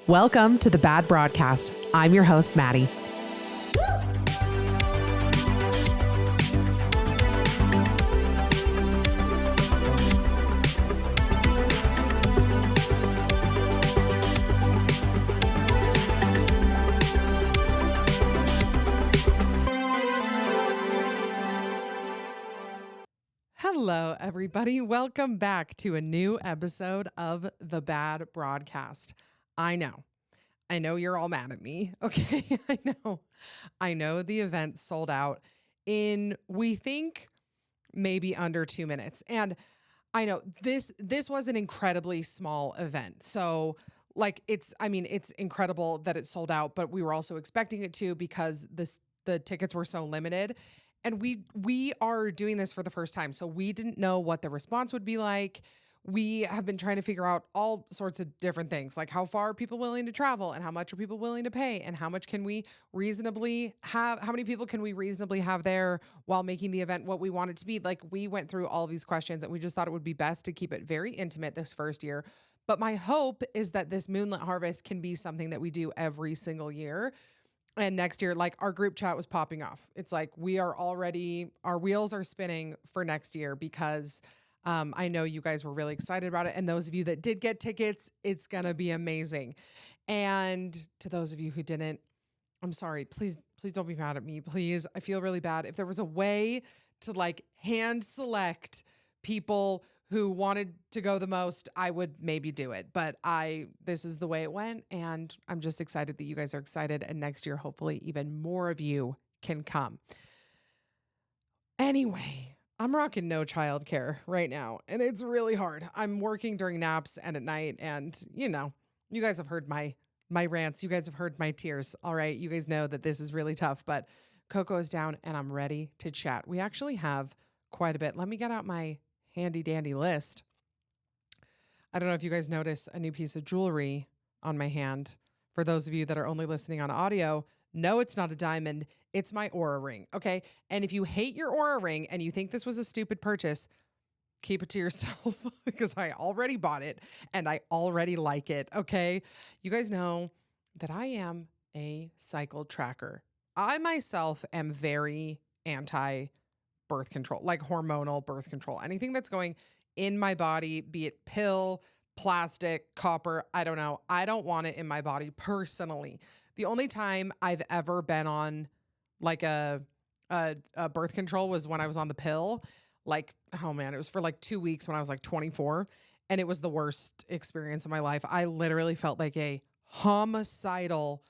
Welcome to The Bad Broadcast. I'm your host, Maddie. Hello, everybody. Welcome back to a new episode of The Bad Broadcast. I know you're all mad at me. Okay, I know the event sold out in, we think, maybe under 2 minutes. And I know this was an incredibly small event. So it's incredible that it sold out, but we were also expecting it to because the tickets were so limited. And we are doing this for the first time. So we didn't know what the response would be like. We have been trying to figure out all sorts of different things, like how far are people willing to travel and how much are people willing to pay and how many people can we reasonably have there while making the event what we want it to be. Like, we went through all of these questions and we just thought it would be best to keep it very intimate this first year. But my hope is that this Moonlight Harvest can be something that we do every single year. And next year, like, our group chat was popping off. It's like our wheels are spinning for next year because I know you guys were really excited about it. And those of you that did get tickets, it's going to be amazing. And to those of you who didn't, I'm sorry. Please don't be mad at me. Please. I feel really bad. If there was a way to hand select people who wanted to go the most, I would maybe do it. But this is the way it went. And I'm just excited that you guys are excited. And next year, hopefully even more of you can come. Anyway, I'm rocking no childcare right now, and it's really hard. I'm working during naps and at night, and you guys have heard my rants. You guys have heard my tears. All right, you guys know that this is really tough, but Coco is down, and I'm ready to chat. We actually have quite a bit. Let me get out my handy dandy list. I don't know if you guys notice a new piece of jewelry on my hand. For those of you that are only listening on audio, no, it's not a diamond. It's my Aura ring, okay? And if you hate your Aura ring and you think this was a stupid purchase, keep it to yourself because I already bought it and I already like it, okay? You guys know that I am a cycle tracker. I myself am very anti-birth control, like hormonal birth control. Anything that's going in my body, be it pill, plastic, copper, I don't know. I don't want it in my body personally. The only time I've ever been on a birth control was when I was on the pill. It was for 2 weeks when I was 24, and it was the worst experience of my life. I literally felt like a homicidal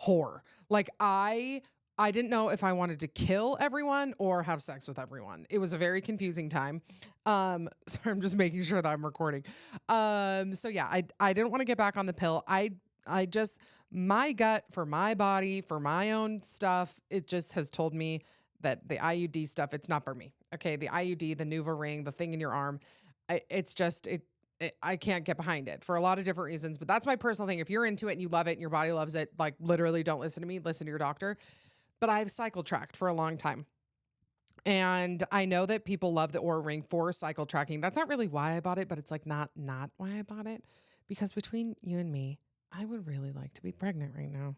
whore. I didn't know if I wanted to kill everyone or have sex with everyone. It was a very confusing time. So I'm just making sure that I'm recording. So yeah, I didn't want to get back on the pill. I just, my gut for my body, for my own stuff, it just has told me that the IUD stuff, it's not for me. Okay. The IUD, the Nuva ring, the thing in your arm, I can't get behind it for a lot of different reasons, but that's my personal thing. If you're into it and you love it and your body loves it, literally don't listen to me, listen to your doctor. But I've cycle tracked for a long time. And I know that people love the Aura ring for cycle tracking. That's not really why I bought it, but it's not why I bought it. Because between you and me, I would really like to be pregnant right now.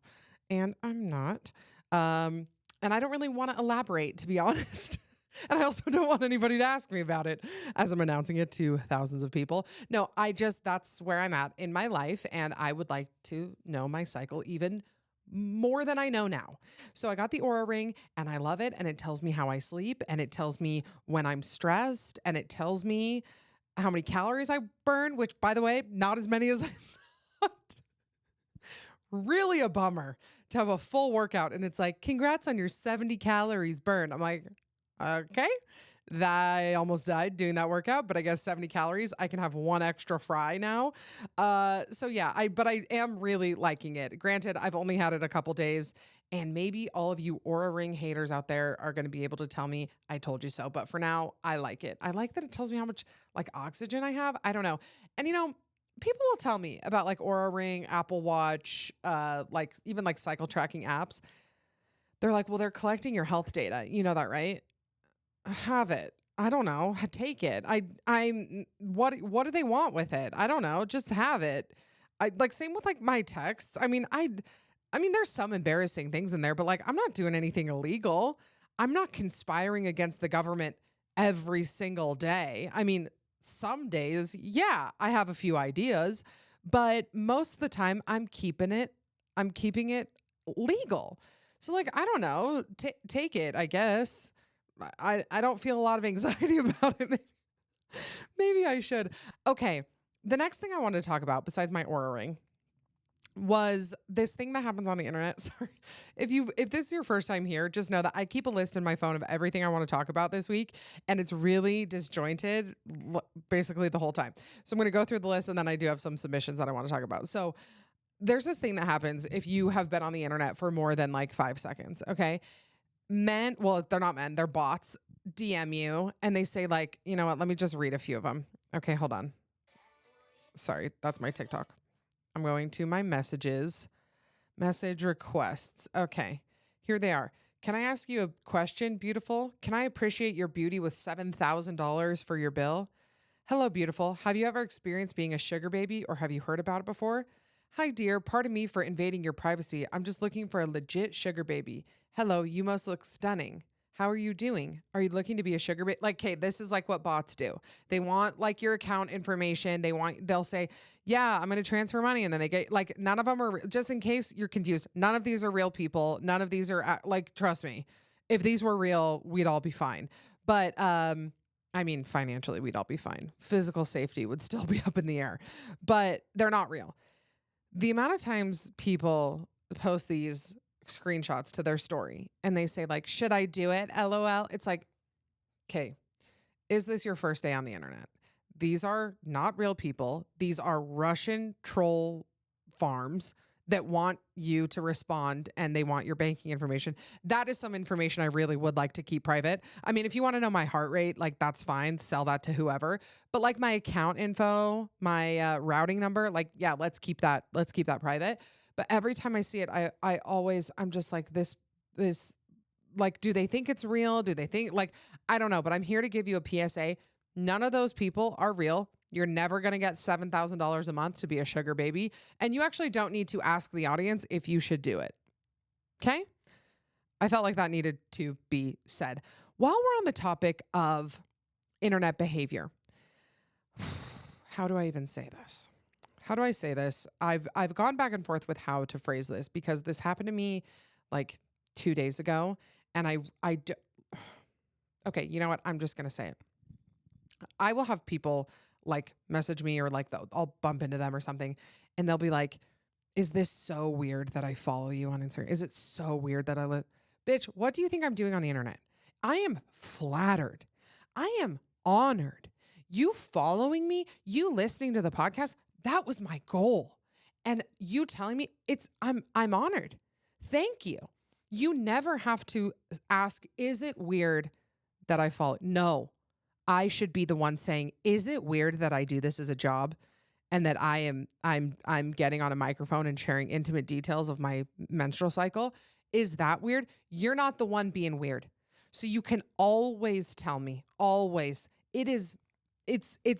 And I'm not. And I don't really want to elaborate, to be honest. And I also don't want anybody to ask me about it as I'm announcing it to thousands of people. No, that's where I'm at in my life. And I would like to know my cycle even more than I know now. So I got the Aura ring and I love it. And it tells me how I sleep, and it tells me when I'm stressed, and it tells me how many calories I burn, which, by the way, not as many as I thought. Really a bummer to have a full workout. And it's congrats on your 70 calories burned. I'm like, okay. I almost died doing that workout, but I guess 70 calories, I can have one extra fry now. So yeah, but I am really liking it. Granted, I've only had it a couple days, and maybe all of you Aura ring haters out there are going to be able to tell me I told you so. But for now, I like it. I like that it tells me how much oxygen I have. I don't know. And people will tell me about Aura ring, Apple Watch, even cycle tracking apps. They're well, they're collecting your health data. You know that, right? Have it. I don't know. Take it. What do they want with it? I don't know. Just have it. I like same with like my texts. I mean, there's some embarrassing things in there, but like I'm not doing anything illegal. I'm not conspiring against the government every single day. I mean, some days, yeah, I have a few ideas, but most of the time I'm keeping it legal. So like, I don't know, take it, I guess. I don't feel a lot of anxiety about it. Maybe I should. Okay. The next thing I wanted to talk about besides my Aura ring was this thing that happens on the internet. Sorry. If this is your first time here, just know that I keep a list in my phone of everything I want to talk about this week, and it's really disjointed basically the whole time. So I'm going to go through the list, and then I do have some submissions that I want to talk about. So there's this thing that happens if you have been on the internet for more than like 5 seconds, okay? Men, well, they're not men, they're bots, DM you, and they say like, you know what, let me just read a few of them. Okay, hold on. Sorry, that's my TikTok. I'm going to my messages, message requests. Okay, here they are. Can I ask you a question, beautiful? Can I appreciate your beauty with $7,000 for your bill? Hello, beautiful. Have you ever experienced being a sugar baby, or have you heard about it before? Hi, dear. Pardon me for invading your privacy. I'm just looking for a legit sugar baby. Hello, you must look stunning. How are you doing? Are you looking to be a sugar baby? Like, okay, this is like what bots do. They want like your account information. They'll say, yeah, I'm going to transfer money. And then they get like, none of them are, just in case you're confused, none of these are real people. None of these are like, trust me, if these were real, we'd all be fine. But, I mean, financially, we'd all be fine. Physical safety would still be up in the air, but they're not real. The amount of times people post these screenshots to their story and they say like, should I do it? LOL. It's like, okay, is this your first day on the internet? These are not real people. These are Russian troll farms that want you to respond, and they want your banking information. That is some information I really would like to keep private. I mean, if you want to know my heart rate, like that's fine. Sell that to whoever. But like my account info, my routing number, like, yeah, let's keep that private. But every time I see it, I'm just like this, like, do they think it's real? Do they think like, I don't know, but I'm here to give you a PSA. None of those people are real. You're never going to get $7,000 a month to be a sugar baby. And you actually don't need to ask the audience if you should do it. Okay? I felt like that needed to be said. While we're on the topic of internet behavior, how do I even say this? How do I say this? I've gone back and forth with how to phrase this because this happened to me like 2 days ago. And okay, you know what? I'm just going to say it. I will have people like message me or like I'll bump into them or something, and they'll be like, is this so weird that I follow you on Instagram? Is it so weird that bitch, what do you think I'm doing on the internet? I am flattered. I am honored. You following me, you listening to the podcast, that was my goal. And you telling me I'm honored. Thank you. You never have to ask, is it weird that I follow? No. I should be the one saying, is it weird that I do this as a job and that I'm getting on a microphone and sharing intimate details of my menstrual cycle? Is that weird? You're not the one being weird. So you can always tell me, always. It's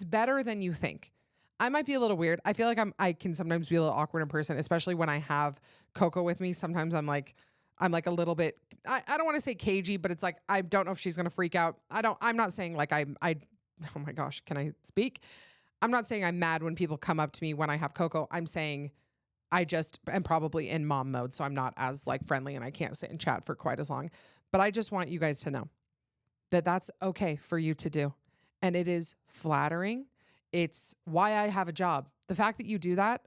better than you think. I might be a little weird. I feel like I can sometimes be a little awkward in person, especially when I have Coco with me. Sometimes I'm like a little bit, I don't want to say cagey, but it's like, I don't know if she's going to freak out. I'm not saying like oh my gosh, can I speak? I'm not saying I'm mad when people come up to me when I have Coco. I'm saying I just am probably in mom mode. So I'm not as like friendly and I can't sit and chat for quite as long, but I just want you guys to know that that's okay for you to do. And it is flattering. It's why I have a job. The fact that you do that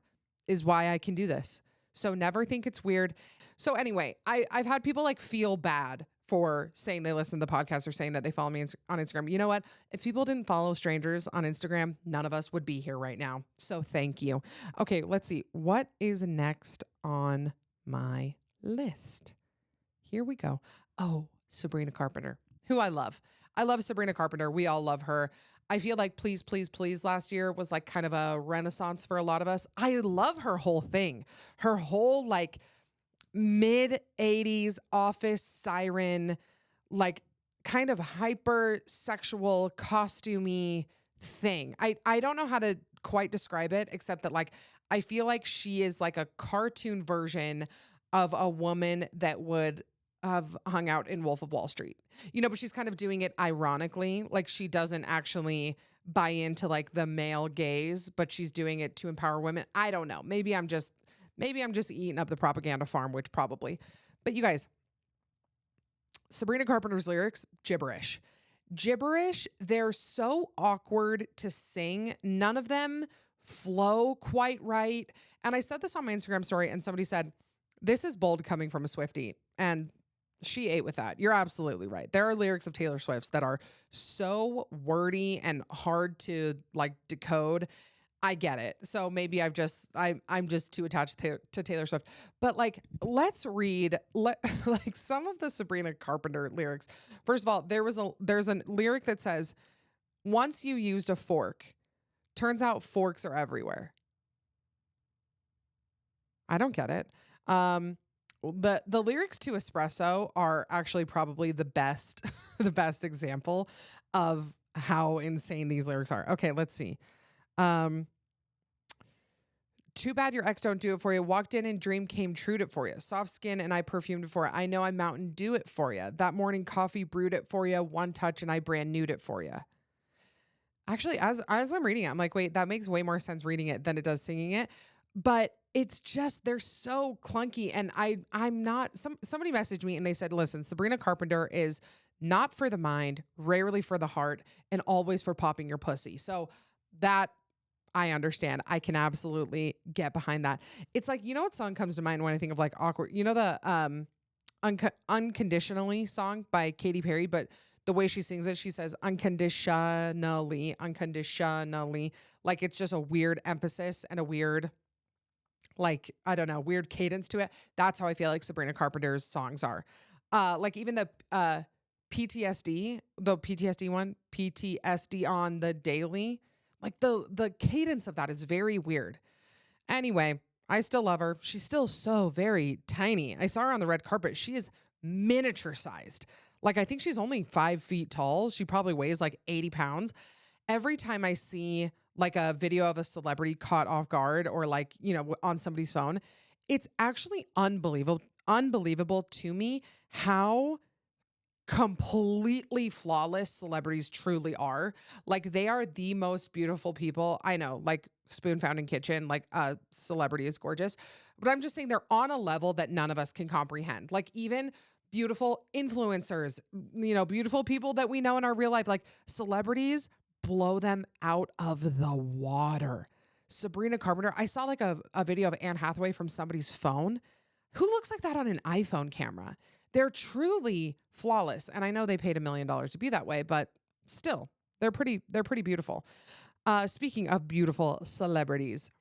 is why I can do this. So never think it's weird. So anyway, I've had people like feel bad for saying they listen to the podcast or saying that they follow me on Instagram. You know what? If people didn't follow strangers on Instagram, none of us would be here right now. So thank you. Okay, let's see. What is next on my list? Here we go. Oh, Sabrina Carpenter, who I love. I love Sabrina Carpenter. We all love her. I feel like Please, Please, Please last year was like kind of a renaissance for a lot of us. I love her whole thing. Her whole like mid 80s office siren, like kind of hyper sexual costumey thing. I don't know how to quite describe it except that like I feel like she is like a cartoon version of a woman that would have hung out in Wolf of Wall Street. But she's kind of doing it ironically. Like she doesn't actually buy into like the male gaze, but she's doing it to empower women. I don't know. Maybe I'm just eating up the propaganda farm, which probably. But you guys, Sabrina Carpenter's lyrics, gibberish. Gibberish, they're so awkward to sing. None of them flow quite right. And I said this on my Instagram story, and somebody said, this is bold coming from a Swiftie. And she ate with that. You're absolutely right. There are lyrics of Taylor Swift's that are so wordy and hard to like decode. I get it. So maybe I'm just too attached to Taylor Swift. But like, let's read like some of the Sabrina Carpenter lyrics. First of all, there's a lyric that says, "Once you used a fork, turns out forks are everywhere." I don't get it. The lyrics to Espresso are actually probably the best the best example of how insane these lyrics are. Okay, let's see. Too bad your ex don't do it for you. Walked in and dream came true it for you. Soft skin and I perfumed it for you. I know I Mountain Dew it for you. That morning coffee brewed it for you. One touch and I brand newed it for you. Actually, as I'm reading it, I'm like, wait, that makes way more sense reading it than it does singing it. But it's just, they're so clunky. And I'm not, somebody messaged me and they said, listen, Sabrina Carpenter is not for the mind, rarely for the heart, and always for popping your pussy. So that I understand. I can absolutely get behind that. It's like, what song comes to mind when I think of like awkward, the Unconditionally song by Katy Perry, but the way she sings it, she says unconditionally, like it's just a weird emphasis and a weird, like, I don't know, weird cadence to it. That's how I feel like Sabrina Carpenter's songs are. Like even the PTSD on the daily, like the cadence of that is very weird. Anyway, I still love her. She's still so very tiny. I saw her on the red carpet. She is miniature sized. Like I think she's only 5 feet tall. She probably weighs like 80 pounds. Every time I see like a video of a celebrity caught off guard or like, on somebody's phone, it's actually unbelievable to me how completely flawless celebrities truly are. Like they are the most beautiful people I know, like Spoon Found in Kitchen, like a celebrity is gorgeous, but I'm just saying they're on a level that none of us can comprehend. Like even beautiful influencers, beautiful people that we know in our real life, like celebrities blow them out of the water. Sabrina Carpenter, I saw like a video of Anne Hathaway from somebody's phone. Who looks like that on an iPhone camera? They're truly flawless. And I know they paid $1 million to be that way, but still, they're pretty beautiful. Speaking of beautiful celebrities,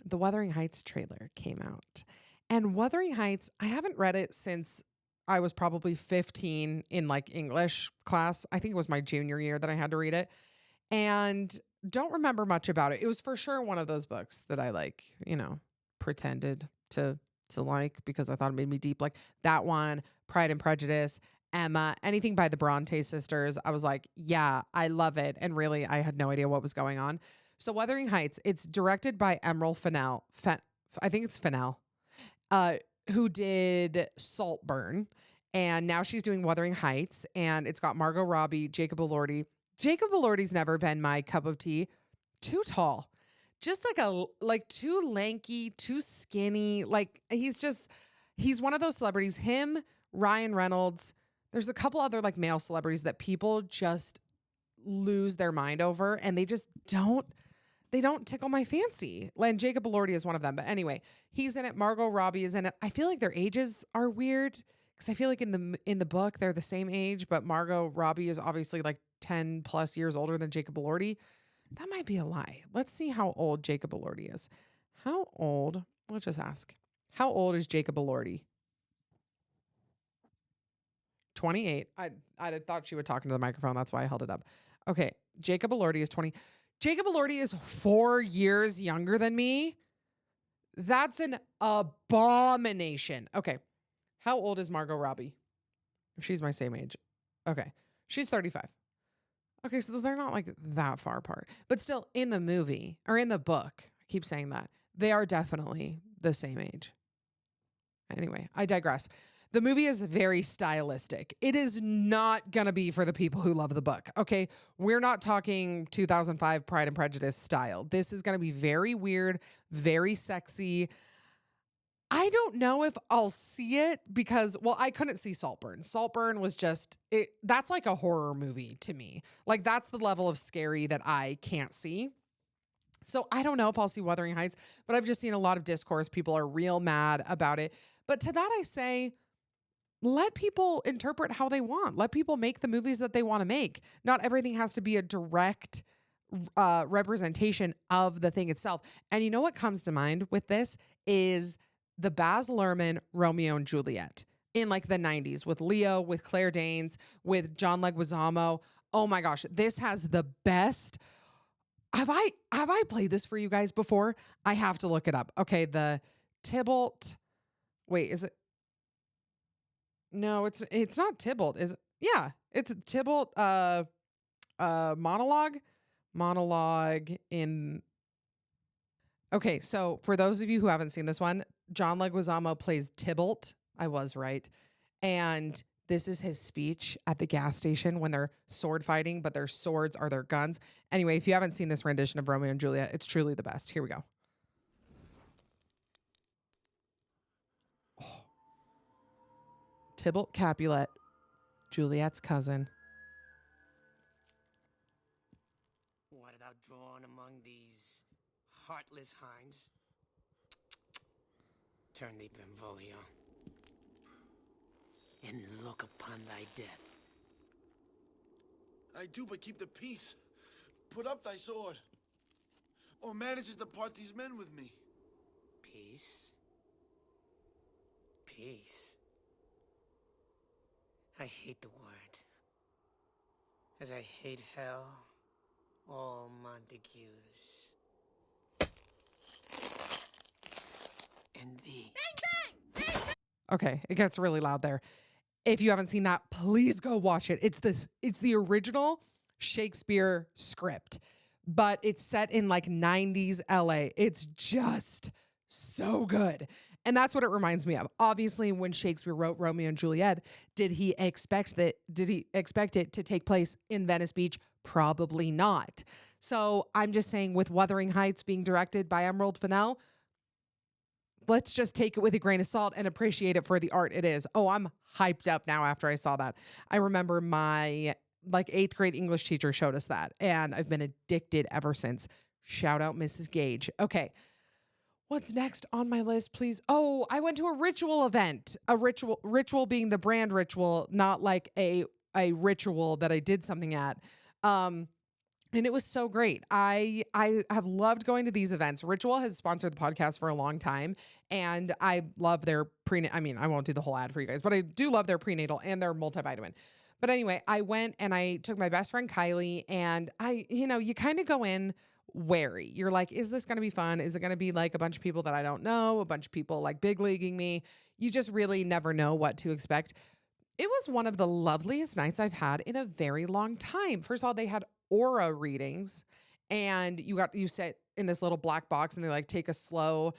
the Wuthering Heights trailer came out. And Wuthering Heights, I haven't read it since I was probably 15 in like English class. I think it was my junior year that I had to read it. And don't remember much about it. It was for sure one of those books that I like, pretended to like because I thought it made me deep. Like that one, Pride and Prejudice, Emma, anything by the Bronte sisters. I was like, yeah, I love it. And really, I had no idea what was going on. So Wuthering Heights, it's directed by Emerald Fennell. I think it's Fennell, who did Saltburn. And now she's doing Wuthering Heights. And it's got Margot Robbie, Jacob Elordi. Jacob Elordi's never been my cup of tea. Too tall. Just like too lanky, too skinny. Like he's one of those celebrities. Him, Ryan Reynolds. There's a couple other like male celebrities that people just lose their mind over, and they don't tickle my fancy. And Jacob Elordi is one of them. But anyway, he's in it. Margot Robbie is in it. I feel like their ages are weird because I feel like in the book they're the same age, but Margot Robbie is obviously like 10 plus years older than Jacob Elordi. That might be a lie. Let's see how old Jacob Elordi is. Let's just ask. How old is Jacob Elordi? 28. I thought she would talk into the microphone. That's why I held it up. Okay. Jacob Elordi is 20. Jacob Elordi is 4 years younger than me. That's an abomination. Okay. How old is Margot Robbie? If she's my same age. Okay. She's 35. Okay, so they're not like that far apart. But still, in the movie, or in the book, I keep saying that, They are definitely the same age. Anyway, I digress. The movie is very stylistic. It is not going to be for the people who love the book. Okay. We're not talking 2005 Pride and Prejudice style. This is going to be very weird, very sexy. I don't know if I'll see it because, well, I couldn't see Saltburn. Saltburn was just, that's like a horror movie to me. Like, that's the level of scary that I can't see. So I don't know if I'll see Wuthering Heights, but I've just seen a lot of discourse. People are real mad about it. But to that I say, let people interpret how they want. Let people make the movies that they want to make. Not everything has to be a direct representation of the thing itself. And you know what comes to mind with this is the Baz Luhrmann Romeo and Juliet in like the 90s with Leo, with Claire Danes, with John Leguizamo. Oh my gosh, this has the best. Have I played this for you guys before? I have to look it up. Okay, the Tybalt. Wait, is it? No, it's not Tybalt. Is it? Yeah, it's Tybalt monologue in. Okay, so for those of you who haven't seen this one, John Leguizamo plays Tybalt. I was right. And this is his speech at the gas station when they're sword fighting, but their swords are their guns. Anyway, if you haven't seen this rendition of Romeo and Juliet, it's truly the best. Here we go. Oh. Tybalt Capulet, Juliet's cousin. What thou drawn among these heartless hinds? Turn thee, Benvolio, and look upon thy death. I do but keep the peace. Put up thy sword, or manage to depart these men with me. Peace? Peace? I hate the word, as I hate hell, all Montagues, and thee. Okay, it gets really loud there. If you haven't seen that, please go watch it. It's the original Shakespeare script, but it's set in like 90s LA. It's just so good. And that's what it reminds me of. Obviously, when Shakespeare wrote Romeo and Juliet, did he expect it to take place in Venice Beach? Probably not. So I'm just saying, with Wuthering Heights being directed by Emerald Fennell, let's just take it with a grain of salt and appreciate it for the art it is. Oh, I'm hyped up now after I saw that. I remember my like 8th grade English teacher showed us that, and I've been addicted ever since. Shout out Mrs. Gage. Okay. What's next on my list, please? Oh, I went to a ritual event. A ritual being the brand ritual, not like a ritual that I did something at. And it was so great. I have loved going to these events. Ritual has sponsored the podcast for a long time, and I love their I mean, I won't do the whole ad for you guys, but I do love their prenatal and their multivitamin. But anyway, I went and I took my best friend Kylie, and you kind of go in wary. You're like, is this going to be fun? Is it going to be like a bunch of people that I don't know, a bunch of people like big leaguing me? You just really never know what to expect. It was one of the loveliest nights I've had in a very long time. First of all, they had aura readings, and you sit in this little black box, and they like take a slow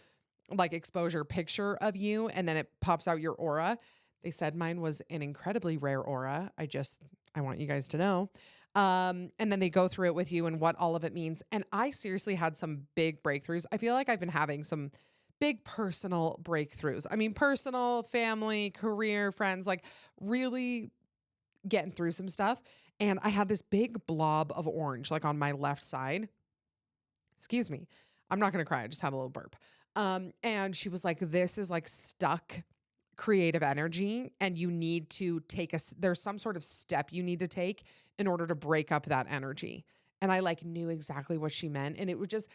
like exposure picture of you, and then it pops out your aura. They said mine was an incredibly rare aura. I want you guys to know. And then they go through it with you and what all of it means. And I seriously had some big breakthroughs. I feel like I've been having some big personal breakthroughs. I mean, personal, family, career, friends, like really getting through some stuff. And I had this big blob of orange, like on my left side. Excuse me. I'm not going to cry. I just had a little burp. And she was like, this is like stuck creative energy, and you need to there's some sort of step you need to take in order to break up that energy. And I like knew exactly what she meant. And it was just,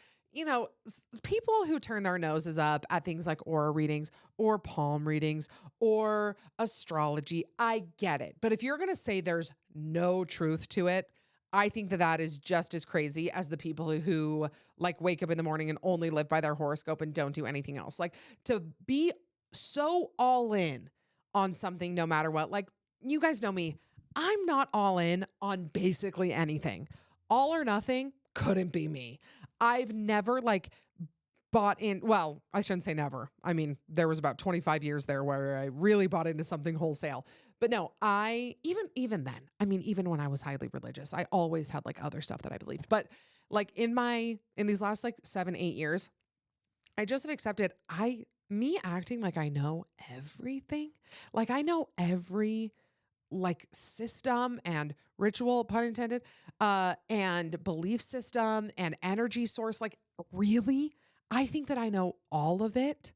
people who turn their noses up at things like aura readings or palm readings or astrology, I get it. But if you're going to say there's no truth to it, I think that is just as crazy as the people who like wake up in the morning and only live by their horoscope and don't do anything else. Like, to be so all in on something no matter what. Like, you guys know me. I'm not all in on basically anything. All or nothing couldn't be me. I've never like bought in. Well, I shouldn't say never. I mean, there was about 25 years there where I really bought into something wholesale. But no, I even then, I mean, even when I was highly religious, I always had like other stuff that I believed. But like in these last like 7, 8 years, I just have accepted me acting like I know everything. Like I know every like system and ritual, pun intended, and belief system and energy source. Like really, I think that I know all of it.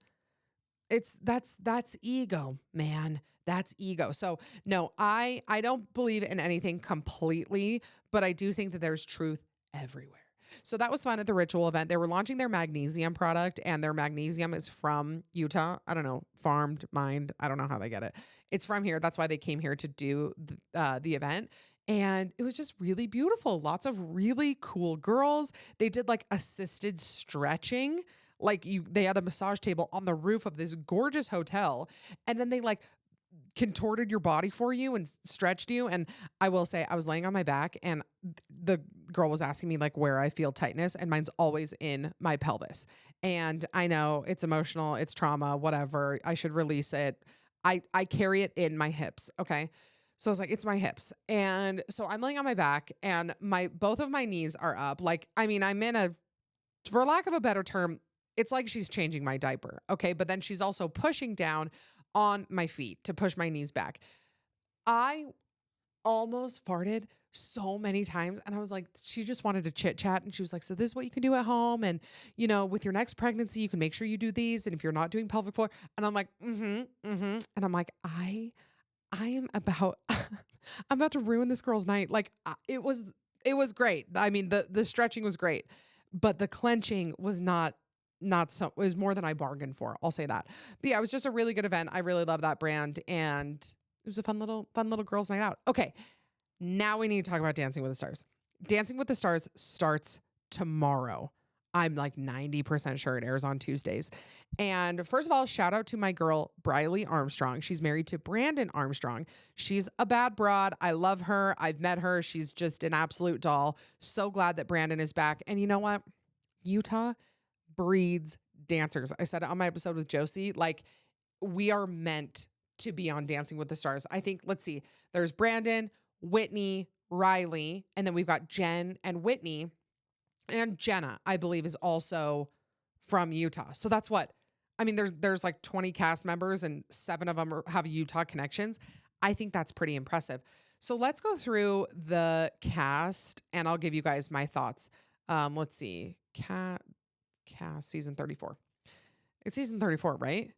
That's ego, man. That's ego. So no, I don't believe in anything completely, but I do think that there's truth everywhere. So that was fun at the ritual event. They were launching their magnesium product, and their magnesium is from Utah. I don't know, farmed, mined. I don't know how they get it. It's from here. That's why they came here to do the event. And it was just really beautiful. Lots of really cool girls. They did like assisted stretching. They had a massage table on the roof of this gorgeous hotel. And then they like contorted your body for you and stretched you. And I will say, I was laying on my back and the girl was asking me like where I feel tightness, and mine's always in my pelvis. And I know it's emotional, it's trauma, whatever. I should release it. I carry it in my hips. Okay. So I was like, it's my hips. And so I'm laying on my back and both of my knees are up. Like, I mean, I'm in for lack of a better term, it's like she's changing my diaper. Okay. But then she's also pushing down on my feet to push my knees back. I almost farted so many times. And I was like, she just wanted to chit chat. And she was like, so this is what you can do at home. And, with your next pregnancy, you can make sure you do these. And if you're not doing pelvic floor, and I'm like, And I'm like, I am about, I'm about to ruin this girl's night. Like it was great. I mean, the stretching was great, but the clenching was not so, it was more than I bargained for. I'll say that. But yeah, it was just a really good event. I really love that brand. And it was a fun little girls' night out. Okay. Now we need to talk about Dancing with the Stars. Dancing with the Stars starts tomorrow. I'm like 90% sure it airs on Tuesdays. And first of all, shout out to my girl, Briley Armstrong. She's married to Brandon Armstrong. She's a bad broad. I love her. I've met her. She's just an absolute doll. So glad that Brandon is back. And you know what? Utah breeds dancers. I said it on my episode with Josie, like we are meant to be on Dancing with the Stars. I think, let's see, there's Brandon, Whitney, Riley, and then we've got Jen and Whitney, and Jenna, I believe, is also from Utah. So that's what, I mean, there's like 20 cast members and 7 of them have Utah connections. I think that's pretty impressive. So let's go through the cast and I'll give you guys my thoughts. Let's see, cast season 34. It's season 34, right?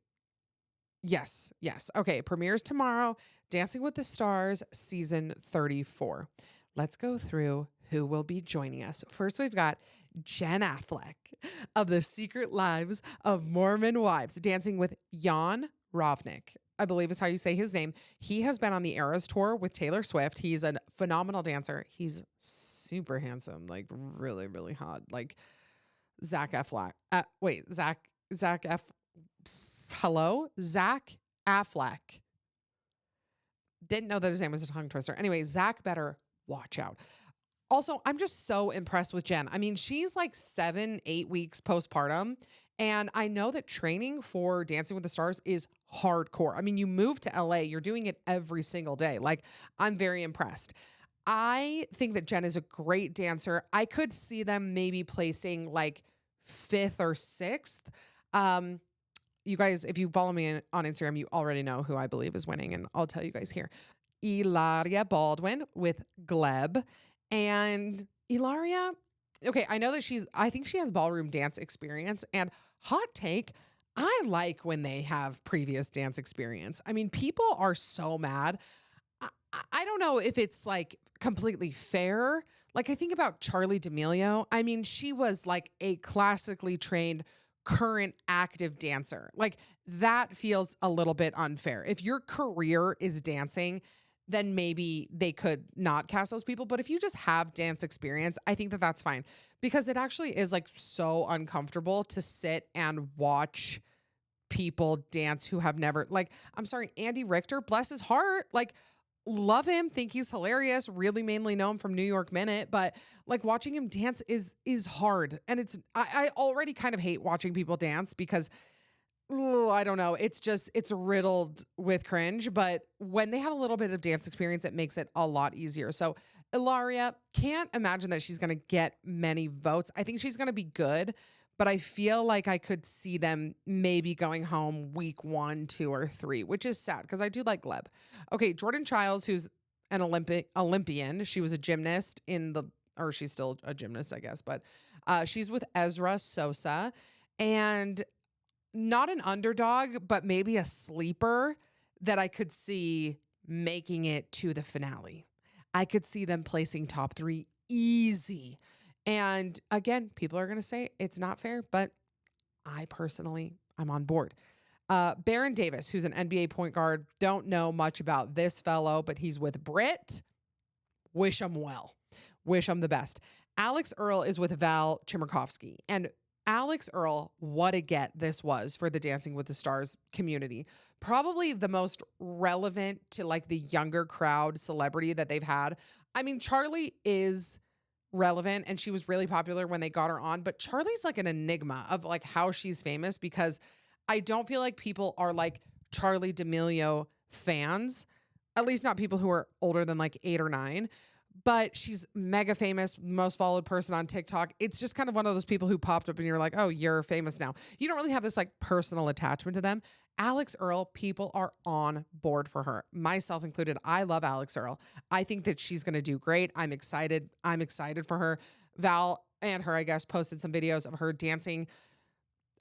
Yes. Okay. Premieres tomorrow. Dancing with the Stars, season 34. Let's go through who will be joining us. First, we've got Jen Affleck of The Secret Lives of Mormon Wives, dancing with Jan Rovnick, I believe is how you say his name. He has been on the Eras tour with Taylor Swift. He's a phenomenal dancer. He's super handsome, like really, really hot. Like Zach Affleck. Zach Affleck. Didn't know that his name was a tongue twister. Anyway, Zach better watch out. Also, I'm just so impressed with Jen. I mean, she's like 7-8 weeks postpartum. And I know that training for Dancing with the Stars is hardcore. I mean, you move to LA, you're doing it every single day. Like, I'm very impressed. I think that Jen is a great dancer. I could see them maybe placing like 5th or 6th. You guys, if you follow me on Instagram, you already know who I believe is winning, and I'll tell you guys here. Hilaria Baldwin with Gleb. And Hilaria, okay, I know that I think she has ballroom dance experience, and hot take, I like when they have previous dance experience. I mean, people are so mad. I don't know if it's like completely fair. Like I think about Charlie D'Amelio. I mean, she was like a classically trained current active dancer. Like that feels a little bit unfair. If your career is dancing, then maybe they could not cast those people. But if you just have dance experience, I think that that's fine, because it actually is like so uncomfortable to sit and watch people dance who have never, like, I'm sorry, Andy Richter, bless his heart. Like love him, think he's hilarious, really mainly know him from New York Minute, but like watching him dance is hard. And I already kind of hate watching people dance because I don't know. It's riddled with cringe, but when they have a little bit of dance experience, it makes it a lot easier. So Ilaria, can't imagine that she's going to get many votes. I think she's going to be good, but I feel like I could see them maybe going home week 1, 2, or 3, which is sad because I do like Gleb. Okay, Jordan Childs, who's an Olympian. She was a gymnast or she's still a gymnast, I guess, but she's with Ezra Sosa, and not an underdog, but maybe a sleeper that I could see making it to the finale. I could see them placing top 3 easy. And again, people are going to say it's not fair, but I'm on board. Baron Davis, who's an NBA point guard. Don't know much about this fellow, but he's with Britt. Wish him well. Wish him the best. Alex Earl is with Val Chmerkovskiy. And Alex Earl, what a get this was for the Dancing with the Stars community. Probably the most relevant to like the younger crowd celebrity that they've had. I mean, Charlie is relevant and she was really popular when they got her on, but Charlie's like an enigma of like how she's famous because I don't feel like people are like Charlie D'Amelio fans, at least not people who are older than like 8 or 9. But she's mega famous, most followed person on TikTok. It's just kind of one of those people who popped up and you're like, oh, you're famous now. You don't really have this like personal attachment to them. Alex Earl, people are on board for her, myself included. I love Alex Earl. I think that she's going to do great. I'm excited. I'm excited for her. Val and her, I guess, posted some videos of her dancing.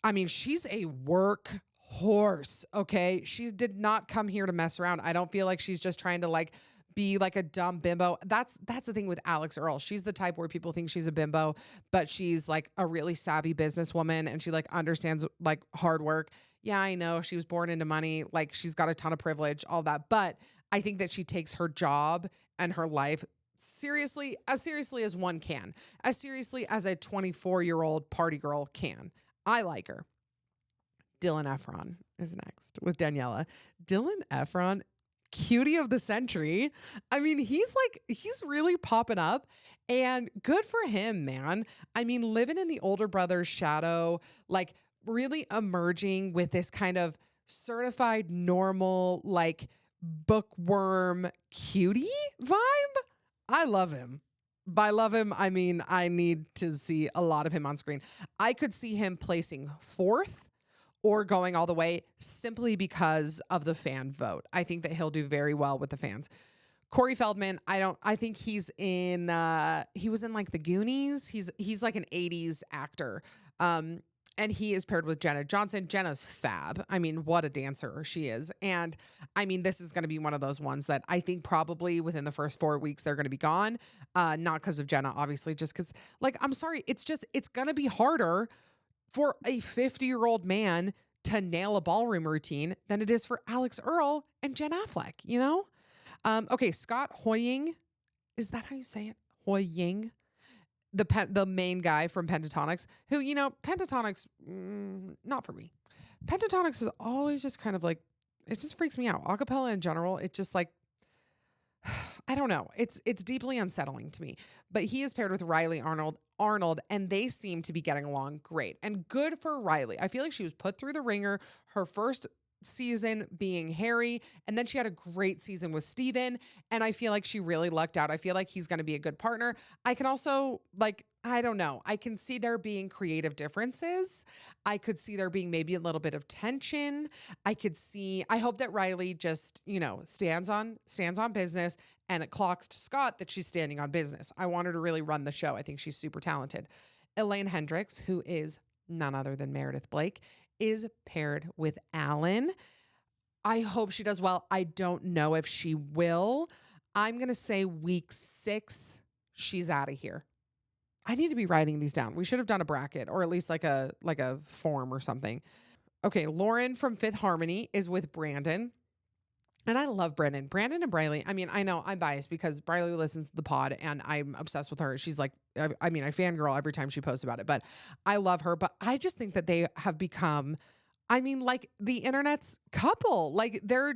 I mean, she's a work horse, okay? She did not come here to mess around. I don't feel like she's just trying to like be like a dumb bimbo. That's the thing with Alex Earl. She's the type where people think she's a bimbo, but she's like a really savvy businesswoman and she like understands like hard work. Yeah, I know she was born into money. Like she's got a ton of privilege, all that. But I think that she takes her job and her life seriously as one can, as seriously as a 24-year-old party girl can. I like her. Dylan Efron is next with Daniela. Dylan Efron, cutie of the century. I mean, he's really popping up and good for him, man. I mean, living in the older brother's shadow, like really emerging with this kind of certified normal, like bookworm cutie vibe. I love him. By love him, I mean, I need to see a lot of him on screen. I could see him placing 4th or going all the way simply because of the fan vote. I think that he'll do very well with the fans. Corey Feldman, I think he was in like the Goonies. He's like an 80s actor. And he is paired with Jenna Johnson. Jenna's fab. I mean, what a dancer she is. And I mean, this is going to be one of those ones that I think probably within the first 4 weeks, they're going to be gone. Not because of Jenna, obviously, just because like, I'm sorry. It's going to be harder for a 50-year-old man to nail a ballroom routine than it is for Alex Earl and Jen Affleck, you know? Okay, Scott Hoying. Is that how you say it? Hoying? The main guy from Pentatonics, who, you know, Pentatonics, not for me. Pentatonics is always just kind of like, it just freaks me out. Acapella in general, it just like, I don't know. It's deeply unsettling to me. But he is paired with Riley Arnold, and they seem to be getting along great. And good for Riley. I feel like she was put through the ringer. Her first season being Harry, and then she had a great season with Steven, and I feel like she really lucked out. I feel like he's going to be a good partner. I can also, like, I don't know. I can see there being creative differences. I could see there being maybe a little bit of tension. I hope that Riley just, you know, stands on business, and it clocks to Scott that she's standing on business. I want her to really run the show. I think she's super talented. Elaine Hendricks, who is none other than Meredith Blake, is paired with Alan. I hope she does well. I don't know if she will. I'm going to say week 6, she's out of here. I need to be writing these down. We should have done a bracket or at least like a form or something. Okay, Lauren from Fifth Harmony is with Brandon. And I love Brandon. Brandon and Briley. I mean, I know I'm biased because Briley listens to the pod and I'm obsessed with her. She's like, I mean, I fangirl every time she posts about it, but I love her. But I just think that they have become I mean, like the internet's couple, like they're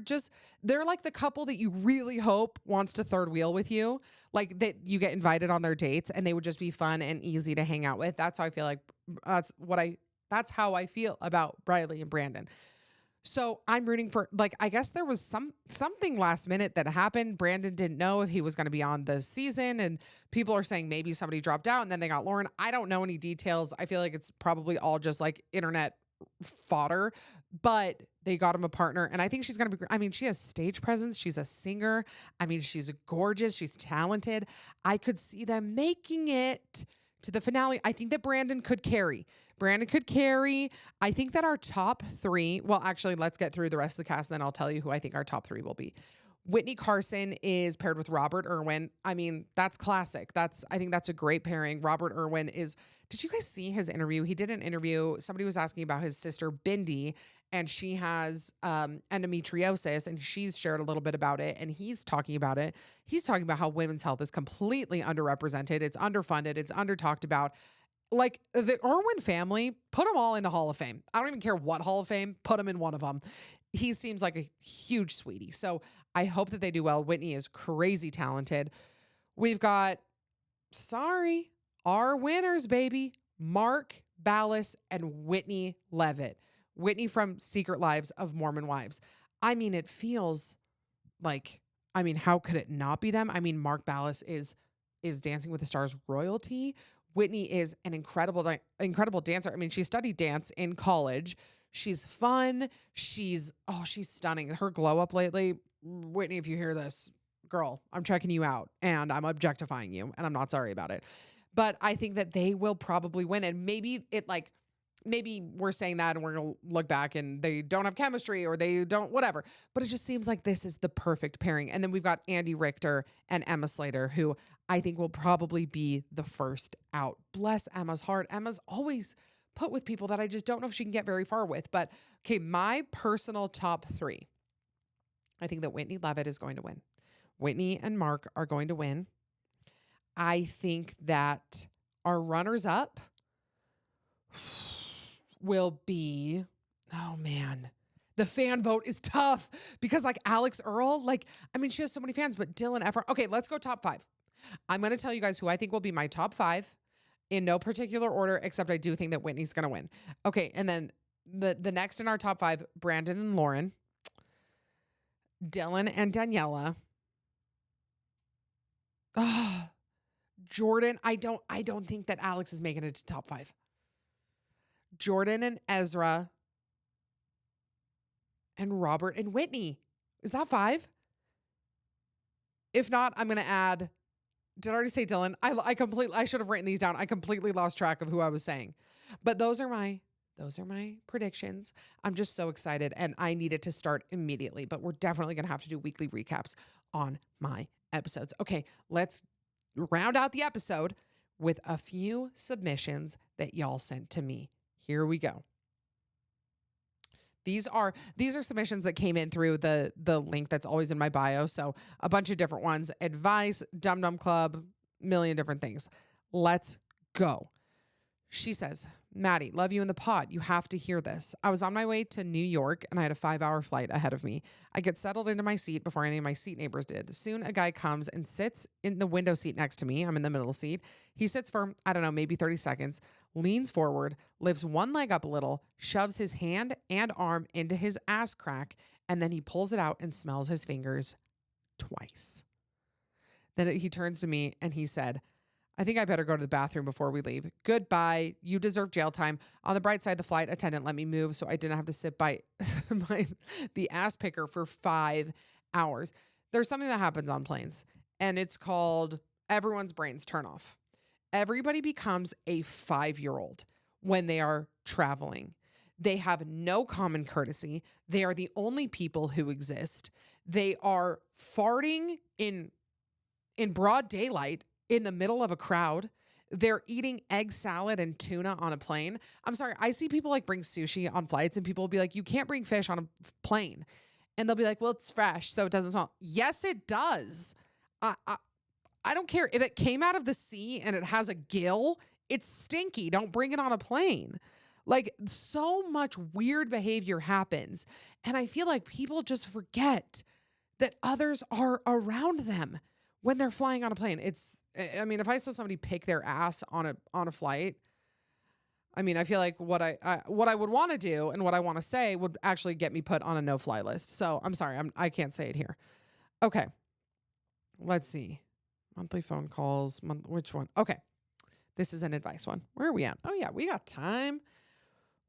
like the couple that you really hope wants to third wheel with you, like that you get invited on their dates and they would just be fun and easy to hang out with. That's how I feel like that's how I feel about Briley and Brandon. So I'm rooting for, like, I guess there was something last minute that happened. Brandon didn't know if he was going to be on the season, and people are saying maybe somebody dropped out and then they got Lauren. I don't know any details. I feel like it's probably all just like internet fodder, but they got him a partner, and I think she's going to be, I mean, she has stage presence. She's a singer. I mean, she's gorgeous. She's talented. I could see them making it to the finale. I think that Brandon could carry. I think that our top three, well, actually, let's get through the rest of the cast, and then I'll tell you who I think our top three will be. Whitney Carson is paired with Robert Irwin. I mean, that's classic. I think that's a great pairing. Robert Irwin did you guys see his interview? He did an interview. Somebody was asking about his sister, Bindi, and she has endometriosis, and she's shared a little bit about it, and he's talking about it. He's talking about how women's health is completely underrepresented. It's underfunded. It's under-talked about. Like, the Irwin family, put them all into Hall of Fame. I don't even care what Hall of Fame, put them in one of them. He seems like a huge sweetie. So I hope that they do well. Whitney is crazy talented. We've got, our winners, baby. Mark Ballas and Whitney Levitt. Whitney from Secret Lives of Mormon Wives. I mean, it feels like, I mean, how could it not be them? I mean, Mark Ballas is Dancing with the Stars royalty. Whitney is an incredible dancer. I mean, she studied dance in college. She's fun. She's stunning. Her glow up lately, Whitney, if you hear this, girl, I'm checking you out and I'm objectifying you and I'm not sorry about it. But I think that they will probably win. And maybe we're saying that and we're going to look back and they don't have chemistry or they don't, whatever. But it just seems like this is the perfect pairing. And then we've got Andy Richter and Emma Slater, who I think will probably be the first out. Bless Emma's heart. Emma's always put with people that I just don't know if she can get very far with. But okay, my personal top three. I think that Whitney Levitt is going to win. Whitney and Mark are going to win. I think that our runners up will be, oh man, the fan vote is tough because like Alex Earl, like, I mean, she has so many fans, but Dylan Efron. Okay, let's go top five. I'm going to tell you guys who I think will be my top five in no particular order, except I do think that Whitney's going to win. Okay, and then the next in our top five, Brandon and Lauren, Dylan and Daniela. Oh, Jordan. I don't think that Alex is making it to top five. Jordan and Ezra and Robert and Whitney. Is that five? If not, I'm going to add, did I already say Dylan? I should have written these down. I completely lost track of who I was saying. But those are my predictions. I'm just so excited and I need it to start immediately, but we're definitely going to have to do weekly recaps on my episodes. Okay, let's round out the episode with a few submissions that y'all sent to me. Here we go. These are submissions that came in through the link that's always in my bio. So a bunch of different ones. Advice, Dum Dum Club, million different things. Let's go. She says, Maddie, love you in the pod. You have to hear this. I was on my way to New York and I had a 5-hour flight ahead of me. I get settled into my seat before any of my seat neighbors did. Soon a guy comes and sits in the window seat next to me. I'm in the middle seat. He sits for, I don't know, maybe 30 seconds, leans forward, lifts one leg up a little, shoves his hand and arm into his ass crack, and then he pulls it out and smells his fingers twice. Then he turns to me and he said, I think I better go to the bathroom before we leave. Goodbye. You deserve jail time. On the bright side, the flight attendant let me move so I didn't have to sit by the ass picker for 5 hours. There's something that happens on planes, and it's called everyone's brains turn off. Everybody becomes a 5-year-old when they are traveling. They have no common courtesy. They are the only people who exist. They are farting in broad daylight in the middle of a crowd. They're eating egg salad and tuna on a plane. I'm sorry. I see people like bring sushi on flights and people will be like, you can't bring fish on a plane. And they'll be like, well, it's fresh, so it doesn't smell. Yes, it does. I don't care if it came out of the sea and it has a gill, it's stinky. Don't bring it on a plane. Like so much weird behavior happens. And I feel like people just forget that others are around them when they're flying on a plane. I mean, if I saw somebody pick their ass on a flight, I mean, I feel like what I would want to do and what I want to say would actually get me put on a no-fly list. So I'm sorry, I can't say it here. Okay, let's see. Monthly phone calls. Which one? Okay, this is an advice one. Where are we at? Oh yeah, we got time.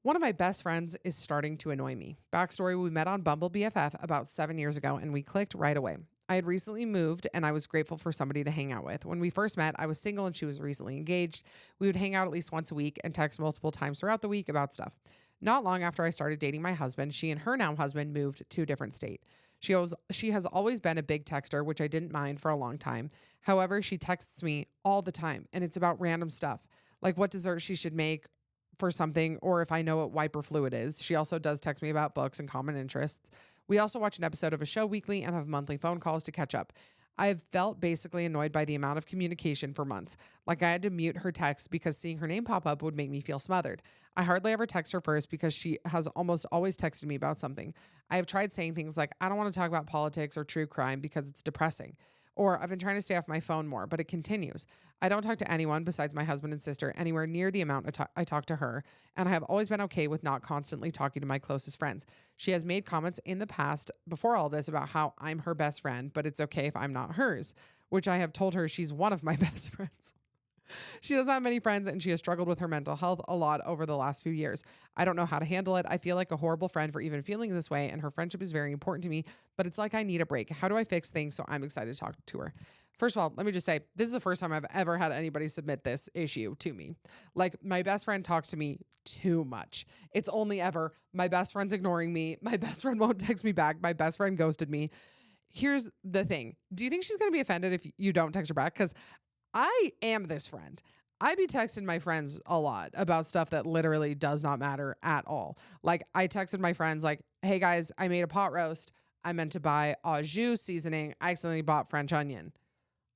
One of my best friends is starting to annoy me. Backstory, we met on Bumble BFF about 7 years ago and we clicked right away. I had recently moved and I was grateful for somebody to hang out with. When we first met, I was single and she was recently engaged. We would hang out at least once a week and text multiple times throughout the week about stuff. Not long after I started dating my husband, she and her now husband moved to a different state. She has always been a big texter, which I didn't mind for a long time. However, she texts me all the time and it's about random stuff, like what dessert she should make for something, or if I know what wiper fluid is. She also does text me about books and common interests. We also watch an episode of a show weekly and have monthly phone calls to catch up. I've felt basically annoyed by the amount of communication for months. Like I had to mute her texts because seeing her name pop up would make me feel smothered. I hardly ever text her first because she has almost always texted me about something. I have tried saying things like, I don't want to talk about politics or true crime because it's depressing. Or I've been trying to stay off my phone more, but it continues. I don't talk to anyone besides my husband and sister anywhere near the amount I talk to her, and I have always been okay with not constantly talking to my closest friends. She has made comments in the past before all this about how I'm her best friend, but it's okay if I'm not hers, which I have told her she's one of my best friends. She doesn't have many friends and she has struggled with her mental health a lot over the last few years. I don't know how to handle it. I feel like a horrible friend for even feeling this way, and her friendship is very important to me, but it's like I need a break. How do I fix things so I'm excited to talk to her? First of all, let me just say, this is the first time I've ever had anybody submit this issue to me. Like, my best friend talks to me too much. It's only ever my best friend's ignoring me. My best friend won't text me back. My best friend ghosted me. Here's the thing. Do you think she's going to be offended if you don't text her back? Because I am this friend. I be texting my friends a lot about stuff that literally does not matter at all. Like I texted my friends like, hey guys, I made a pot roast. I meant to buy au jus seasoning. I accidentally bought French onion.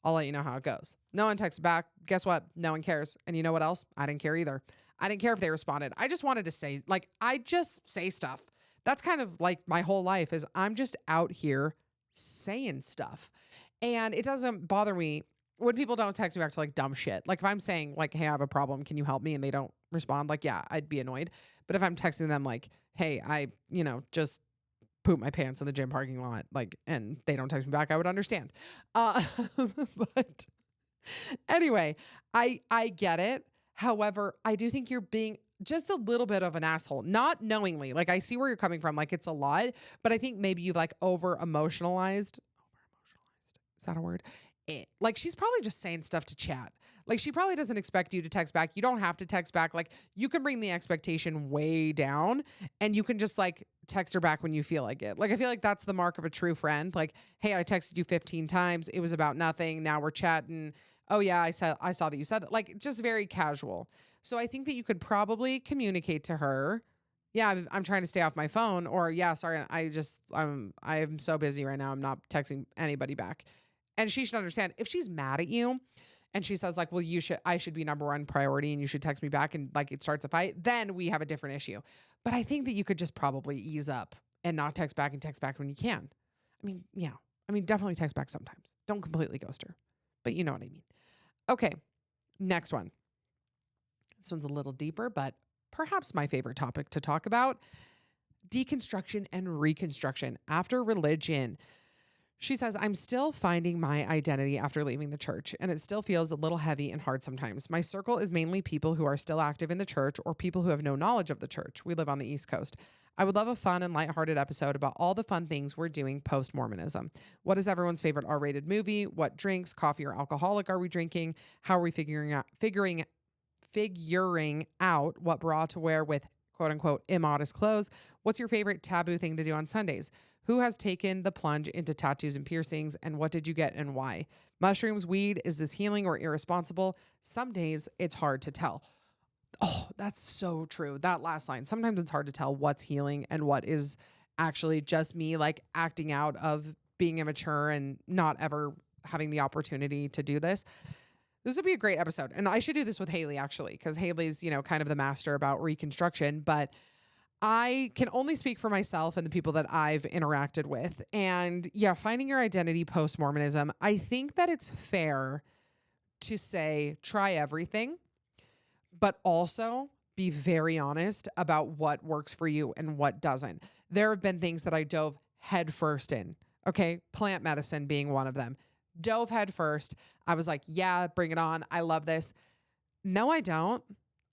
I'll let you know how it goes. No one texted back. Guess what? No one cares. And you know what else? I didn't care either. I didn't care if they responded. I just wanted to say, like, I just say stuff. That's kind of like my whole life is I'm just out here saying stuff. And it doesn't bother me when people don't text me back to like dumb shit. Like if I'm saying like, hey, I have a problem, can you help me? And they don't respond, like, yeah, I'd be annoyed. But if I'm texting them like, hey, I, just poop my pants in the gym parking lot, like, and they don't text me back, I would understand. But anyway, I get it. However, I do think you're being just a little bit of an asshole, not knowingly. Like I see where you're coming from. Like it's a lot, but I think maybe you've like over emotionalized. Is that a word? Like she's probably just saying stuff to chat. Like she probably doesn't expect you to text back. You don't have to text back. Like you can bring the expectation way down and you can just like text her back when you feel like it. Like I feel like that's the mark of a true friend. Like, hey, I texted you 15 times. It was about nothing. Now we're chatting. Oh yeah, I saw that you said that. Like just very casual. So I think that you could probably communicate to her, yeah, I'm trying to stay off my phone, or yeah, sorry, I'm so busy right now. I'm not texting anybody back. And she should understand if she's mad at you and she says like, well, I should be number one priority and you should text me back, and like it starts a fight, then we have a different issue. But I think that you could just probably ease up and not text back and text back when you can. I mean, yeah. I mean, definitely text back sometimes. Don't completely ghost her, but you know what I mean. Okay. Next one. This one's a little deeper, but perhaps my favorite topic to talk about: deconstruction and reconstruction after religion. She says, I'm still finding my identity after leaving the church, and it still feels a little heavy and hard sometimes. My circle is mainly people who are still active in the church or people who have no knowledge of the church. We live on the East Coast. I would love a fun and lighthearted episode about all the fun things we're doing post-Mormonism. What is everyone's favorite R-rated movie? What drinks, coffee or alcoholic, are we drinking? How are we figuring out what bra to wear with quote unquote immodest clothes? What's your favorite taboo thing to do on Sundays? Who has taken the plunge into tattoos and piercings, and what did you get and why? Mushrooms, weed, is this healing or irresponsible? Some days it's hard to tell. Oh, that's so true. That last line. Sometimes it's hard to tell what's healing and what is actually just me like acting out of being immature and not ever having the opportunity to do this. This would be a great episode. And I should do this with Haley, actually, because Haley's, kind of the master about reconstruction. But I can only speak for myself and the people that I've interacted with. And yeah, finding your identity post-Mormonism, I think that it's fair to say try everything, but also be very honest about what works for you and what doesn't. There have been things that I dove headfirst in. Okay, plant medicine being one of them. Dove headfirst. I was like, yeah, bring it on. I love this. No, I don't.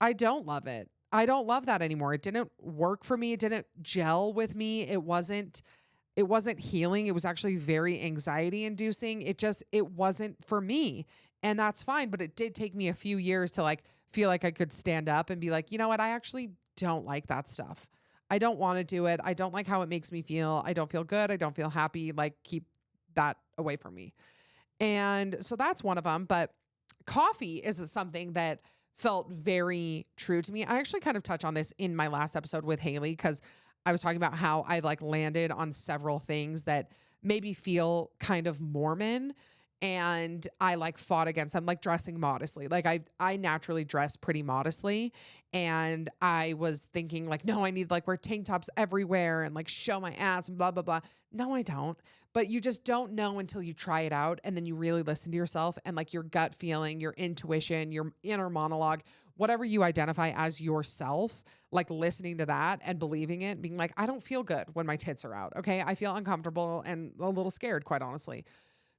I don't love it. I don't love that anymore. It didn't work for me. It didn't gel with me. It wasn't healing. It was actually very anxiety inducing. It wasn't for me. And that's fine. But it did take me a few years to like feel like I could stand up and be like, you know what? I actually don't like that stuff. I don't want to do it. I don't like how it makes me feel. I don't feel good. I don't feel happy. Like, keep that away from me. And so that's one of them. But coffee is something that felt very true to me. I actually kind of touch on this in my last episode with Haley, because I was talking about how I've like landed on several things that maybe feel kind of Mormon, and I like fought against them, like dressing modestly. Like I naturally dress pretty modestly, and I was thinking like, no, I need like wear tank tops everywhere and like show my ass and blah, blah, blah. No, I don't. But you just don't know until you try it out. And then you really listen to yourself and like your gut feeling, your intuition, your inner monologue, whatever you identify as yourself, like listening to that and believing it, being like, I don't feel good when my tits are out. Okay. I feel uncomfortable and a little scared, quite honestly.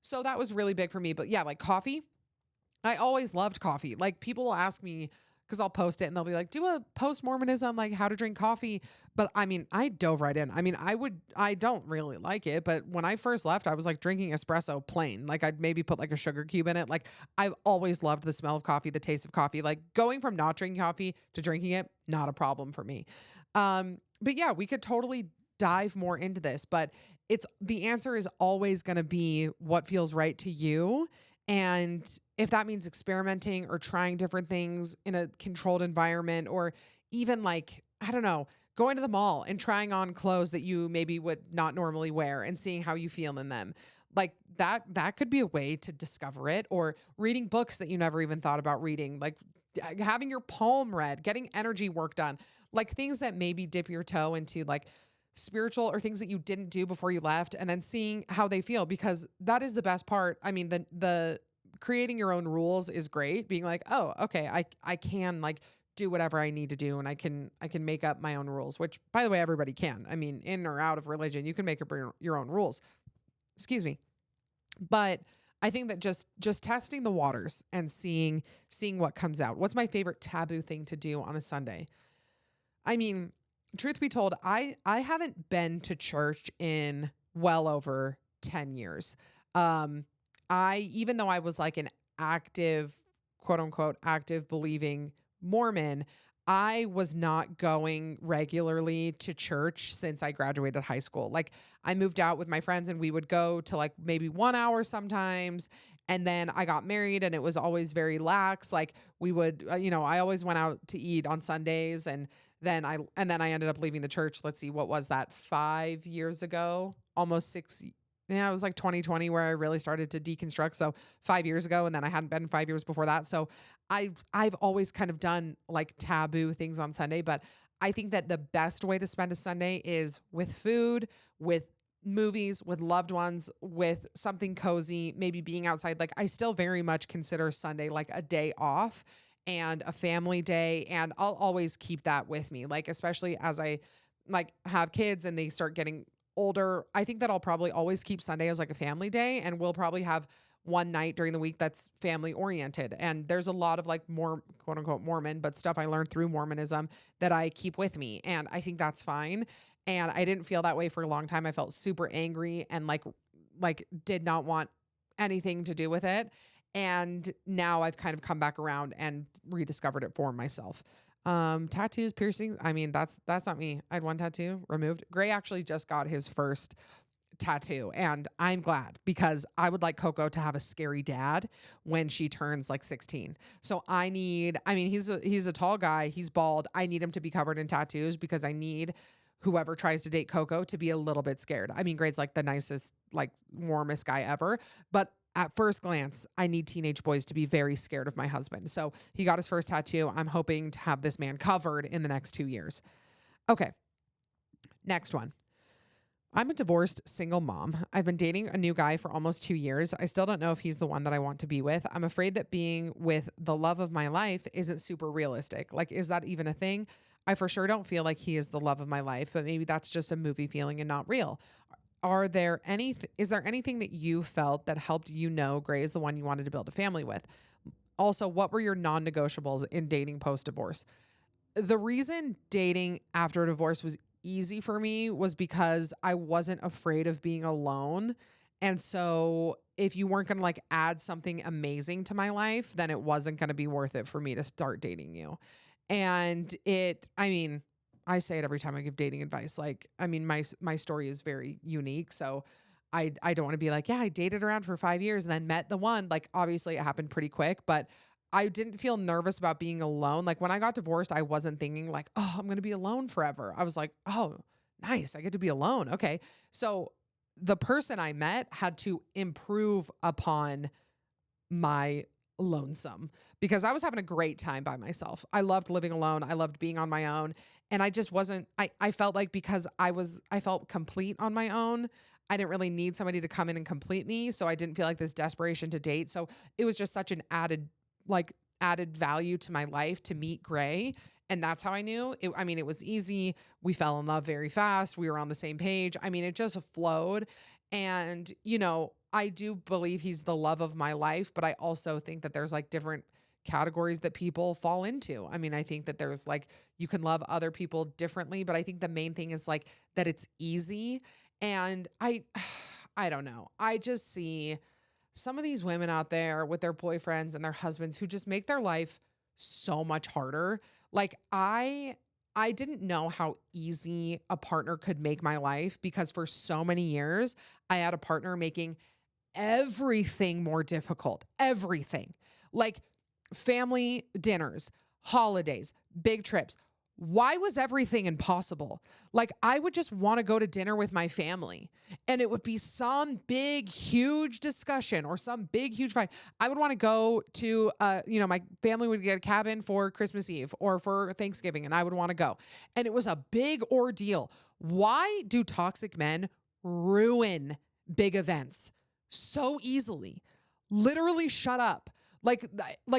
So that was really big for me. But yeah, like coffee, I always loved coffee. Like people will ask me, because I'll post it and they'll be like, do a post-Mormonism, like how to drink coffee. But I mean, I dove right in. I mean, I don't really like it. But when I first left, I was like drinking espresso plain. Like I'd maybe put like a sugar cube in it. Like I've always loved the smell of coffee, the taste of coffee. Like going from not drinking coffee to drinking it, not a problem for me. But yeah, we could totally dive more into this. But the answer is always going to be what feels right to you. And if that means experimenting or trying different things in a controlled environment, or even like, I don't know, going to the mall and trying on clothes that you maybe would not normally wear and seeing how you feel in them, like that could be a way to discover it. Or reading books that you never even thought about reading, like having your poem read, getting energy work done, like things that maybe dip your toe into like spiritual or things that you didn't do before you left, and then seeing how they feel, because that is the best part. I mean, the creating your own rules is great. Being like, oh, okay, I can like do whatever I need to do, and I can make up my own rules, which by the way, everybody can. I mean, in or out of religion, you can make up your own rules. Excuse me. But I think that just testing the waters and seeing what comes out. What's my favorite taboo thing to do on a Sunday? I mean, truth be told, I haven't been to church in well over 10 years. Even though I was like an active, quote unquote, active believing Mormon, I was not going regularly to church since I graduated high school. Like I moved out with my friends and we would go to like maybe 1 hour sometimes. And then I got married and it was always very lax. Like we would, I always went out to eat on Sundays, and then I ended up leaving the church. Let's see, what was that? 5 years ago, almost 6. Yeah, it was like 2020 where I really started to deconstruct. So 5 years ago, and then I hadn't been 5 years before that. So I've always kind of done like taboo things on Sunday, but I think that the best way to spend a Sunday is with food, with movies, with loved ones, with something cozy, maybe being outside. Like I still very much consider Sunday like a day off and a family day. And I'll always keep that with me. Like, especially as I like have kids and they start getting older, I think that I'll probably always keep Sunday as like a family day, and we'll probably have one night during the week that's family oriented. And there's a lot of like more quote unquote Mormon, but stuff I learned through Mormonism that I keep with me. And I think that's fine. And I didn't feel that way for a long time. I felt super angry and like did not want anything to do with it. And now I've kind of come back around and rediscovered it for myself. Tattoos, piercings. I mean, that's not me. I had one tattoo removed. Gray actually just got his first tattoo, and I'm glad, because I would like Coco to have a scary dad when she turns like 16. So he's a tall guy. He's bald. I need him to be covered in tattoos because I need whoever tries to date Coco to be a little bit scared. I mean, Gray's like the nicest, like warmest guy ever, but at first glance, I need teenage boys to be very scared of my husband. So he got his first tattoo. I'm hoping to have this man covered in the next 2 years. Okay. Next one. I'm a divorced single mom. I've been dating a new guy for almost 2 years. I still don't know if he's the one that I want to be with. I'm afraid that being with the love of my life isn't super realistic. Like, is that even a thing? I for sure don't feel like he is the love of my life, but maybe that's just a movie feeling and not real. Is there anything that you felt that helped you know Gray is the one you wanted to build a family with? Also, what were your non-negotiables in dating post-divorce? The reason dating after a divorce was easy for me was because I wasn't afraid of being alone. And so if you weren't going to like add something amazing to my life, then it wasn't going to be worth it for me to start dating you. And I say it every time I give dating advice. Like, I mean, my story is very unique. So I don't want to be like, yeah, I dated around for 5 years and then met the one. Like, obviously it happened pretty quick, but I didn't feel nervous about being alone. Like when I got divorced, I wasn't thinking like, oh, I'm going to be alone forever. I was like, oh, nice. I get to be alone. Okay. So the person I met had to improve upon my lonesome because I was having a great time by myself. I loved living alone. I loved being on my own. And I just wasn't, I felt like because I felt complete on my own, I didn't really need somebody to come in and complete me. So I didn't feel like this desperation to date. So it was just such an added value to my life to meet Gray. And that's how I knew it. I mean, it was easy. We fell in love very fast. We were on the same page. I mean, it just flowed. And, you know, I do believe he's the love of my life, but I also think that there's like different categories that people fall into. I mean, I think that there's like, you can love other people differently, but I think the main thing is like that it's easy. And I don't know. I just see some of these women out there with their boyfriends and their husbands who just make their life so much harder. Like I didn't know how easy a partner could make my life because for so many years I had a partner making everything more difficult. Everything. Like family dinners, holidays, big trips. Why was everything impossible? Like I would just want to go to dinner with my family and it would be some big, huge discussion or some big, huge fight. I would want to go to, my family would get a cabin for Christmas Eve or for Thanksgiving and I would want to go. And it was a big ordeal. Why do toxic men ruin big events so easily? Literally shut up. Like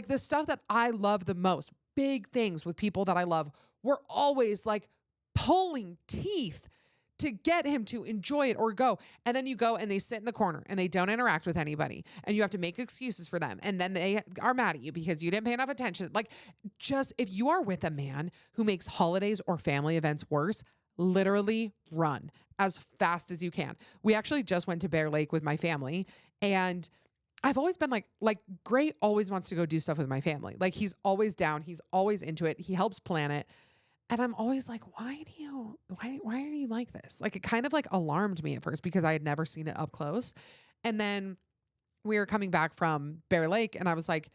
the stuff that I love the most, big things with people that I love, we're always like pulling teeth to get him to enjoy it or go. And then you go and they sit in the corner and they don't interact with anybody and you have to make excuses for them. And then they are mad at you because you didn't pay enough attention. Like just if you are with a man who makes holidays or family events worse, literally run as fast as you can. We actually just went to Bear Lake with my family and I've always been like Gray always wants to go do stuff with my family. Like he's always down. He's always into it. He helps plan it. And I'm always like, why are you like this? Like it kind of like alarmed me at first because I had never seen it up close. And then we were coming back from Bear Lake and I was like,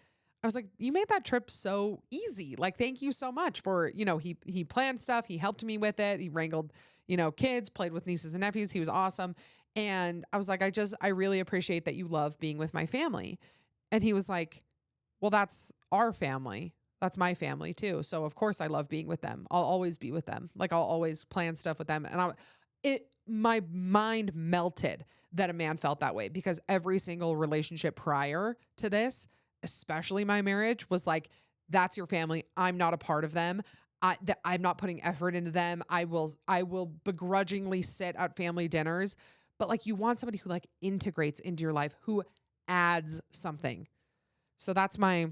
you made that trip so easy. Like, thank you so much for, he planned stuff. He helped me with it. He wrangled, kids, played with nieces and nephews. He was awesome. And I was like, I really appreciate that you love being with my family. And he was like, well, that's our family. That's my family too. So of course I love being with them. I'll always be with them. Like I'll always plan stuff with them. And my mind melted that a man felt that way because every single relationship prior to this, especially my marriage, was like, that's your family. I'm not a part of them. I'm not putting effort into them. I will begrudgingly sit at family dinners. But like you want somebody who like integrates into your life, who adds something. So that's my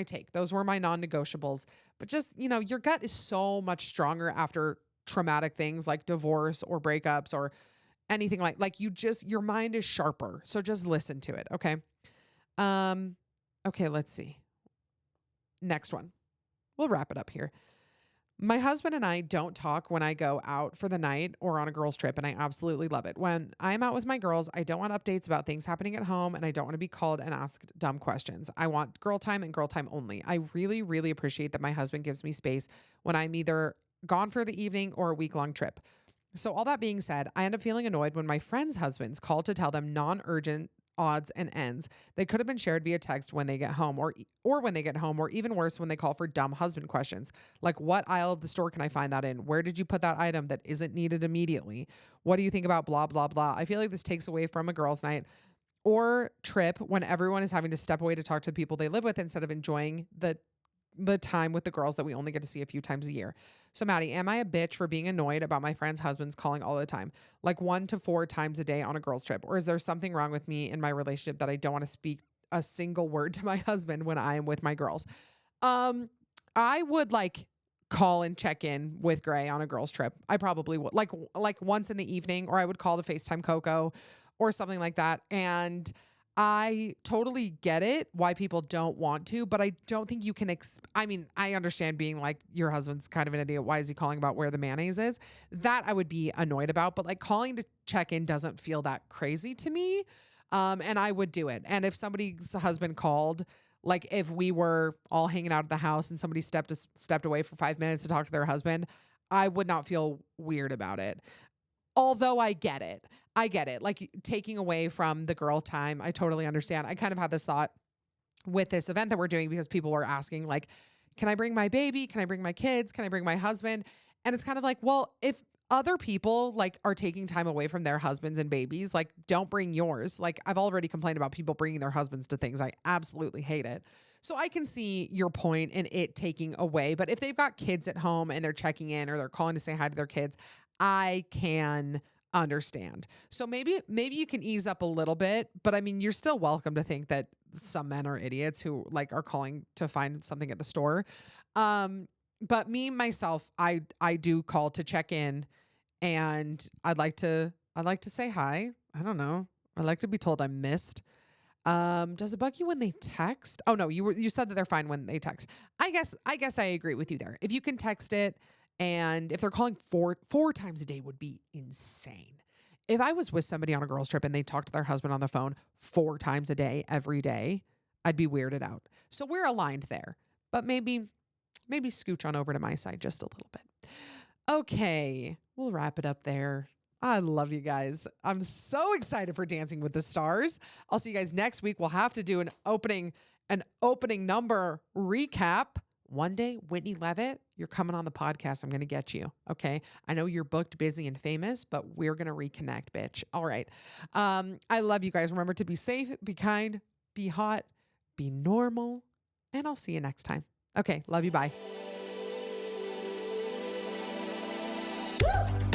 take. Those were my non-negotiables. But just, your gut is so much stronger after traumatic things like divorce or breakups or anything like your mind is sharper. So just listen to it. Okay. Okay, let's see. Next one. We'll wrap it up here. My husband and I don't talk when I go out for the night or on a girls' trip, and I absolutely love it. When I'm out with my girls, I don't want updates about things happening at home, and I don't want to be called and asked dumb questions. I want girl time and girl time only. I really, really appreciate that my husband gives me space when I'm either gone for the evening or a week-long trip. So all that being said, I end up feeling annoyed when my friends' husbands call to tell them non-urgent odds and ends. They could have been shared via text when they get home or when they get home, or even worse, when they call for dumb husband questions. Like, what aisle of the store can I find that in? Where did you put that item that isn't needed immediately? What do you think about blah, blah, blah? I feel like this takes away from a girls' night or trip when everyone is having to step away to talk to the people they live with instead of enjoying the time with the girls that we only get to see a few times a year. So Maddie, am I a bitch for being annoyed about my friends' husbands calling all the time, like 1 to 4 times a day on a girls trip? Or is there something wrong with me in my relationship that I don't want to speak a single word to my husband when I am with my girls? I would like call and check in with Gray on a girls trip. I probably would like once in the evening, or I would call to FaceTime Coco or something like that. And I totally get it why people don't want to, but I don't think you can. I mean, I understand being like, your husband's kind of an idiot. Why is he calling about where the mayonnaise is? That I would be annoyed about, but like calling to check in doesn't feel that crazy to me. And I would do it. And if somebody's husband called, like if we were all hanging out at the house and somebody stepped away for 5 minutes to talk to their husband, I would not feel weird about it. Although I get it. Like taking away from the girl time, I totally understand. I kind of had this thought with this event that we're doing because people were asking like, can I bring my baby? Can I bring my kids? Can I bring my husband? And it's kind of like, well, if other people like are taking time away from their husbands and babies, like don't bring yours. Like I've already complained about people bringing their husbands to things. I absolutely hate it. So I can see your point in it taking away, but if they've got kids at home and they're checking in or they're calling to say hi to their kids, I can understand. So maybe you can ease up a little bit, but I mean, you're still welcome to think that some men are idiots who like are calling to find something at the store. But me, myself, I do call to check in, and I'd like to say hi. I don't know. I like to be told I'm missed. Does it bug you when they text? Oh no, you said that they're fine when they text. I guess I agree with you there. If you can text it, and if they're calling four times a day would be insane. If I was with somebody on a girls trip and they talked to their husband on the phone 4 times a day, every day, I'd be weirded out. So we're aligned there, but maybe scooch on over to my side just a little bit. Okay, we'll wrap it up there. I love you guys. I'm so excited for Dancing with the Stars. I'll see you guys next week. We'll have to do an opening number recap. One day, Whitney Levitt, you're coming on the podcast. I'm going to get you. Okay. I know you're booked, busy, and famous, but we're going to reconnect, bitch. All right. I love you guys. Remember to be safe, be kind, be hot, be normal, and I'll see you next time. Okay. Love you. Bye. Woo!